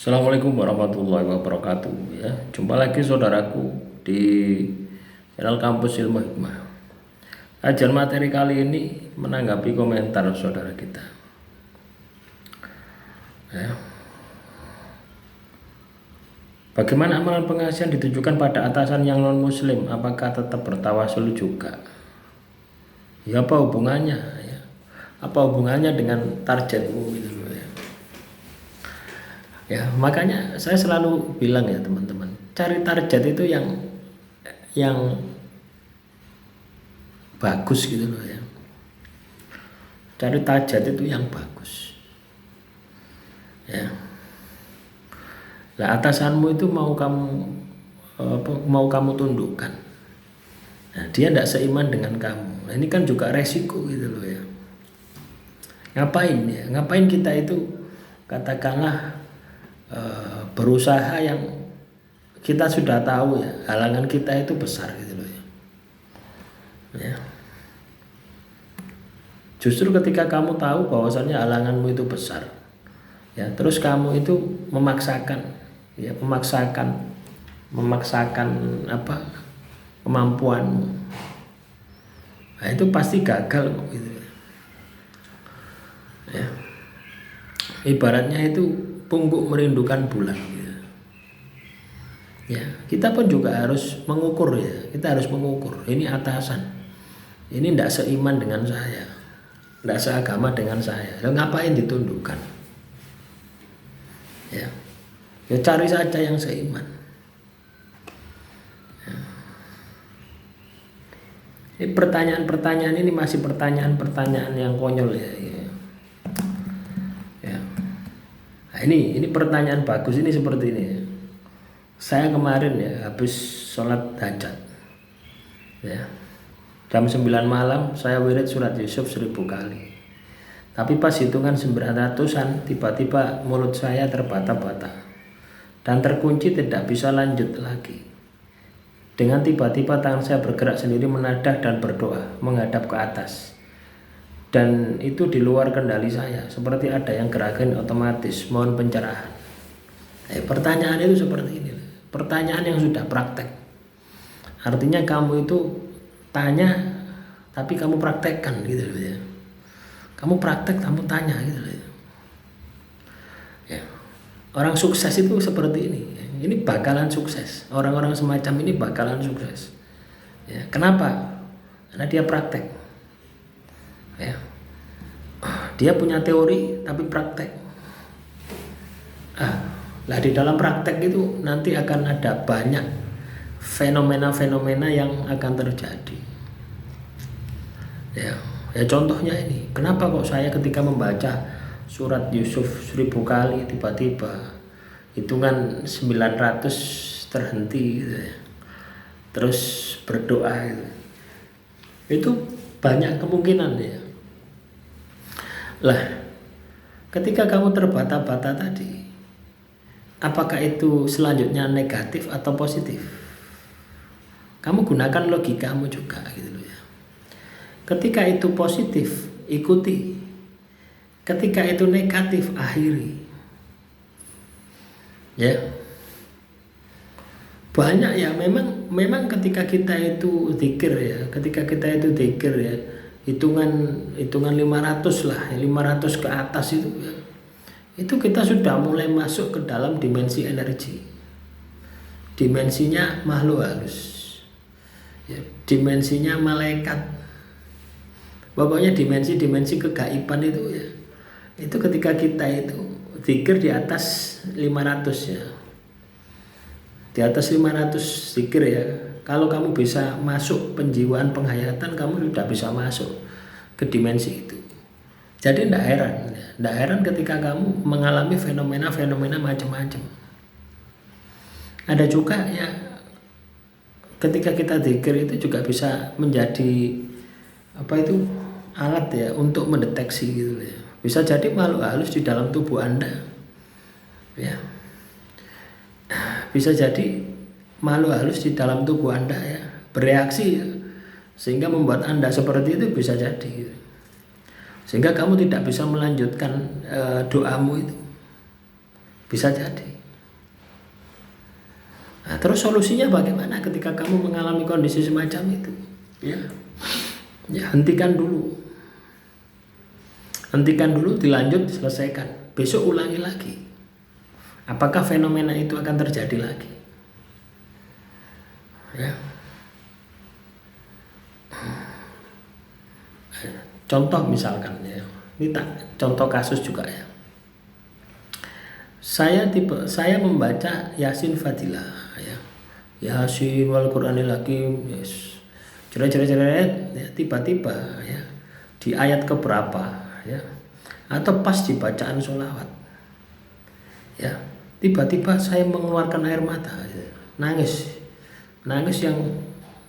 Assalamualaikum warahmatullahi wabarakatuh ya. Jumpa lagi saudaraku di channel Kampus Ilmu Hikmah. Kajian materi kali ini menanggapi komentar saudara kita ya. Bagaimana amalan pengasihan ditujukan pada atasan yang non muslim, apakah tetap bertawasul juga? Ya apa hubungannya ya? Apa hubungannya dengan targetmu gitu loh ya. Ya, makanya saya selalu bilang ya teman-teman, cari target itu yang bagus gitu loh ya. Cari target itu yang bagus. Ya. Nah, atasanmu itu mau kamu tundukkan. Nah, dia tidak seiman dengan kamu. Nah, ini kan juga resiko gitu loh ya. Ngapain ya? Ngapain kita itu katakanlah berusaha yang kita sudah tahu ya halangan kita itu besar gitu loh ya. Justru ketika kamu tahu bahwasannya halanganmu itu besar ya, terus kamu itu memaksakan apa kemampuanmu, nah itu pasti gagal gitu ya. Ibaratnya itu pungguk merindukan bulan gitu. Ya, kita pun juga harus mengukur ya. Kita harus mengukur. Ini atasan. Ini tidak seiman dengan saya. Tidak seagama dengan saya. Lalu ngapain ditundukkan? Ya. Ya cari saja yang seiman. Ya. Ini pertanyaan-pertanyaan ini masih pertanyaan-pertanyaan yang konyol ya. Nah, ini pertanyaan bagus ini seperti ini. Saya kemarin ya habis sholat hajat ya, jam 9 malam saya wirid surat Yusuf 1000 kali. Tapi pas hitungan 900-an tiba-tiba mulut saya terbata-bata dan terkunci, tidak bisa lanjut lagi. Dengan tiba-tiba tangan saya bergerak sendiri menadah dan berdoa menghadap ke atas. Dan itu di luar kendali saya, seperti ada yang gerakan otomatis, mohon pencerahan. Pertanyaan itu seperti ini, pertanyaan yang sudah praktek. Artinya kamu itu tanya tapi kamu praktekkan gitu loh ya. Kamu praktek, kamu tanya gitu loh ya. Orang sukses itu seperti ini. Ini bakalan sukses. Orang-orang semacam ini bakalan sukses ya. Kenapa? Karena dia praktek ya. Dia punya teori tapi praktek. Lah di dalam praktek itu nanti akan ada banyak fenomena-fenomena yang akan terjadi. Ya contohnya ini. Kenapa kok saya ketika membaca surat Yusuf 1000 kali tiba-tiba hitungan 900 terhenti gitu ya. Terus berdoa gitu. Itu banyak kemungkinan ya. Lah, ketika kamu terbata-bata tadi, apakah itu selanjutnya negatif atau positif? Kamu gunakan logikamu juga gitu loh ya. Ketika itu positif, ikuti. Ketika itu negatif, akhiri. Ya. Banyak ya, memang ketika kita itu zikir ya, hitungan 500 lah, 500 ke atas itu ya, itu kita sudah mulai masuk ke dalam dimensi energi, dimensinya makhluk halus ya, dimensinya malaikat, pokoknya dimensi kegaiban itu ya. Itu ketika kita itu zikir di atas 500 ya, di atas 500 zikir ya. Kalau kamu bisa masuk penjiwaan penghayatan, kamu sudah bisa masuk ke dimensi itu. Jadi tidak heran ketika kamu mengalami fenomena-fenomena macam-macam. Ada juga ya, ketika kita zikir itu juga bisa menjadi alat ya untuk mendeteksi gitu ya. Bisa jadi makhluk halus di dalam tubuh Anda ya. Bisa jadi makhluk halus di dalam tubuh Anda ya bereaksi ya, sehingga membuat Anda seperti itu, bisa jadi sehingga kamu tidak bisa melanjutkan doamu itu, bisa jadi. terus solusinya bagaimana ketika kamu mengalami kondisi semacam itu? Ya, hentikan dulu. Hentikan dulu, dilanjut, selesaikan. Besok ulangi lagi. Apakah fenomena itu akan terjadi lagi? Ya. Contoh misalkan ya. Ini contoh kasus juga ya. Saya membaca Yasin Fadilah ya. Yasin wal Qur'anil Hakim, yes. Ceret ya, tiba-tiba ya di ayat keberapa ya, atau pas di bacaan sholawat ya, tiba-tiba saya mengeluarkan air mata ya. Nangis yang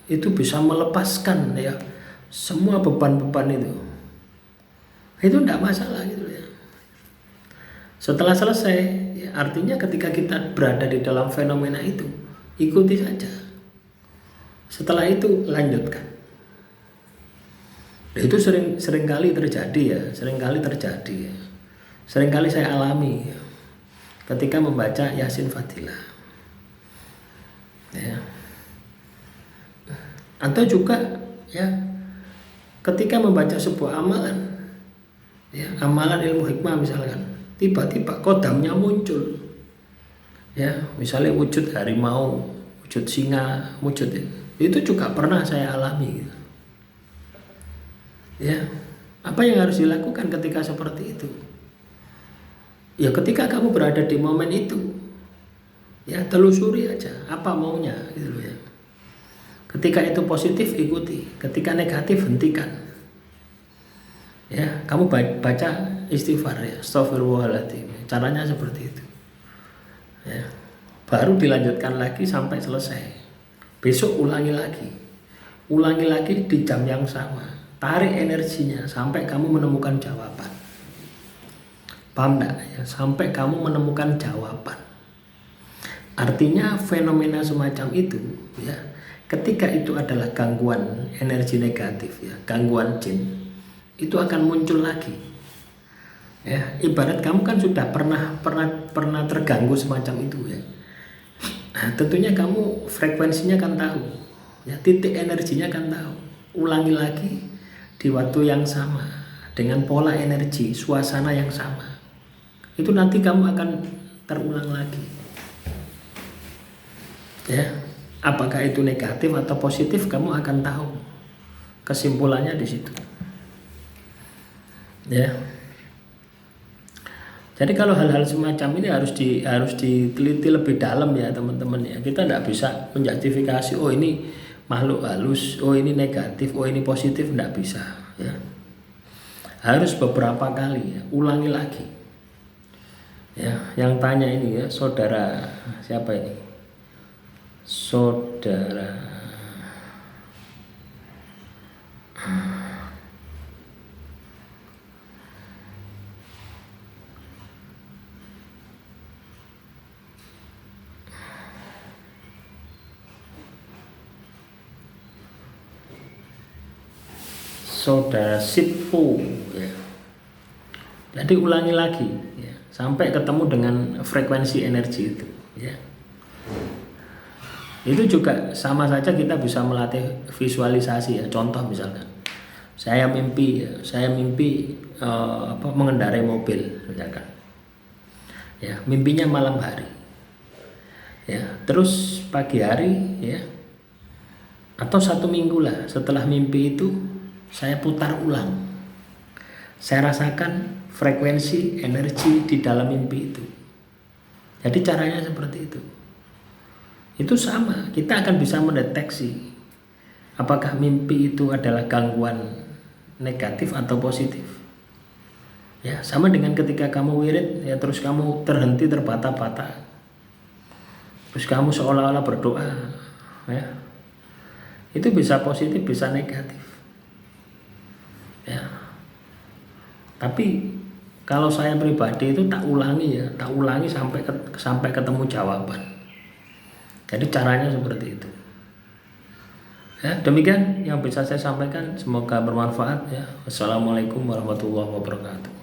itu bisa melepaskan ya semua beban-beban itu tidak masalah gitu ya. Setelah selesai ya, artinya ketika kita berada di dalam fenomena itu, ikuti saja. Setelah itu lanjutkan. Nah, itu sering kali terjadi ya, sering kali saya alami ya, ketika membaca Yasin Fadilah ya. Atau juga ya ketika membaca sebuah amalan ya, amalan ilmu hikmah misalkan, tiba-tiba kodamnya muncul ya, misalnya wujud harimau, wujud singa, wujud itu juga pernah saya alami gitu. Ya, apa yang harus dilakukan ketika seperti itu? Ya ketika kamu berada di momen itu, ya telusuri aja apa maunya gitu loh ya. Ketika itu positif ikuti, ketika negatif hentikan. Ya, kamu baca istighfar ya, astagfirullahaladzim. Caranya seperti itu. Ya, baru dilanjutkan lagi sampai selesai. Besok ulangi lagi di jam yang sama. Tarik energinya sampai kamu menemukan jawaban. Paham enggak ya? Sampai kamu menemukan jawaban. Artinya fenomena semacam itu ya, ketika itu adalah gangguan energi negatif ya, gangguan jin, itu akan muncul lagi. Ya, ibarat kamu kan sudah pernah terganggu semacam itu ya. Nah, tentunya kamu frekuensinya kan tahu. Ya, titik energinya kan tahu. Ulangi lagi di waktu yang sama dengan pola energi, suasana yang sama. Itu nanti kamu akan terulang lagi. Ya, apakah itu negatif atau positif kamu akan tahu. Kesimpulannya di situ. Ya. Jadi kalau hal-hal semacam ini harus diteliti lebih dalam ya teman-teman ya. Kita tidak bisa menjustifikasi oh ini makhluk halus, oh ini negatif, oh ini positif, tidak bisa ya. Harus beberapa kali ya, ulangi lagi. Ya, yang tanya ini ya saudara siapa ini? Saudara Sipu ya. Jadi ulangi lagi ya, sampai ketemu dengan frekuensi energi itu ya. Itu juga sama saja kita bisa melatih visualisasi ya. Contoh misalkan saya mimpi mengendarai mobil misalkan ya, mimpinya malam hari ya, terus pagi hari ya, atau 1 minggu lah setelah mimpi itu saya putar ulang, saya rasakan frekuensi energi di dalam mimpi itu. Jadi caranya seperti itu. Itu sama, kita akan bisa mendeteksi apakah mimpi itu adalah gangguan negatif atau positif. Ya, sama dengan ketika kamu wirid ya, terus kamu terhenti terbata-bata. Terus kamu seolah-olah berdoa ya. Itu bisa positif, bisa negatif. Ya. Tapi kalau saya pribadi itu tak ulangi sampai ketemu jawaban. Jadi caranya seperti itu. Ya, demikian yang bisa saya sampaikan, semoga bermanfaat ya. Wassalamualaikum warahmatullahi wabarakatuh.